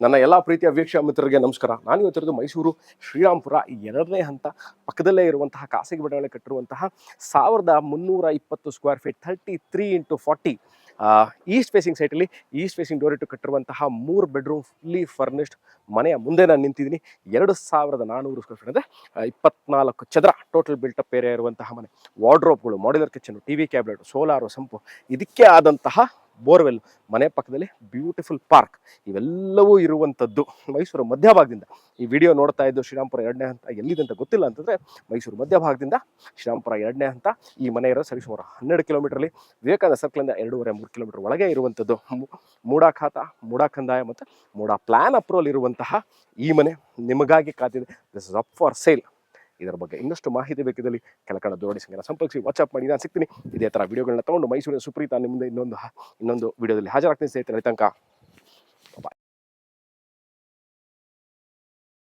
ನನ್ನ ಎಲ್ಲ ಪ್ರೀತಿಯ ವೀಕ್ಷಕ ಮಿತ್ರರಿಗೆ ನಮಸ್ಕಾರ. ನಾನು ಇವತ್ತಿರೋದು ಮೈಸೂರು ಶ್ರೀರಾಮ್ಪುರ 2ನೇ ಹಂತ ಪಕ್ಕದಲ್ಲೇ ಇರುವಂತಹ ಖಾಸಗಿ ಬಂಡವಾಳ ಕಟ್ಟಿರುವಂತಹ 1320 square feet 33x40 east facing ಸೈಟಲ್ಲಿ ಈಸ್ಟ್ ಫೇಸಿಂಗ್ ಡೋರ್ ಇಟ್ಟು ಕಟ್ಟಿರುವಂತಹ 3 ಬೆಡ್ರೂಮ್ ಫುಲ್ಲಿ ಫರ್ನಿಶ್ಡ್ ಮನೆಯ ಮುಂದೆ ನಾನು ನಿಂತಿದ್ದೀನಿ. 2400 ಸ್ಕ್ವೇರ್ ಫೀಟ್ ಅಂದರೆ 24 ಚದರ ಟೋಟಲ್ ಬಿಲ್ಟಪ್ ಏರಿಯಾ ಇರುವಂತಹ ಮನೆ. ವಾರ್ಡ್ರೋಬ್ಗಳು, modular kitchen, TV cabinet, solar, sump, ಇದಕ್ಕೆ ಆದಂತಹ ಬೋರ್ವೆಲ್, ಮನೆ ಪಕ್ಕದಲ್ಲಿ ಬ್ಯೂಟಿಫುಲ್ ಪಾರ್ಕ್, ಇವೆಲ್ಲವೂ ಇರುವಂಥದ್ದು ಮೈಸೂರು ಮಧ್ಯಭಾಗದಿಂದ. ಈ ವಿಡಿಯೋ ನೋಡ್ತಾ ಇದ್ದು ಶ್ರೀರಾಮ್ಪುರ 2ನೇ ಹಂತ ಎಲ್ಲಿದೆ ಅಂತ ಗೊತ್ತಿಲ್ಲ ಅಂತಂದರೆ, ಮೈಸೂರು ಮಧ್ಯಭಾಗದಿಂದ ಶ್ರೀರಾಮ್ಪುರ 2ನೇ ಹಂತ ಈ ಮನೆ ಇರೋ ಸರಿಸುಮಾರು 12 ಕಿಲೋಮೀಟ್ರಲ್ಲಿ, ವಿವೇಕಾನಂದ ಸರ್ಕಲಿಂದ 2.5-3 ಕಿಲೋಮೀಟರ್ ಒಳಗೆ ಇರುವಂಥದ್ದು. ಮೂಡಾ ಖಾತಾ, ಮೂಡಾ ಕಂದಾಯ ಮತ್ತು ಮೂಡಾ ಪ್ಲಾನ್ ಅಪ್ರೂವಲ್ ಇರುವಂತಹ ಈ ಮನೆ ನಿಮಗಾಗಿ ಕಾತಿದೆ. This is up for sale. ಇದರ ಬಗ್ಗೆ ಇನ್ನಷ್ಟು ಮಾಹಿತಿ ಬೇಕಿದ್ದಲ್ಲಿ ಕೆಳಕಂಡ ದೂರವಾಣಿ ಸಂಖ್ಯೆನ ಸಂಪರ್ಕಿಸಿ, ವಾಟ್ಸ್ಆಪ್ ಮಾಡಿ, ನಾನು ಸಿಗ್ತೀನಿ. ಇದೇ ಥರ ವಿಡಿಯೋಗಳನ್ನ ತೊಗೊಂಡು ಮೈಸೂರಿನ ಸುಪ್ರೀತ ನಿಮ್ಮ ಮುಂದೆ ಇನ್ನೊಂದು ವಿಡಿಯೋದಲ್ಲಿ ಹಾಜರಾಗ್ತೀನಿ ಸ್ನೇಹಿತರೆ. ತನಕ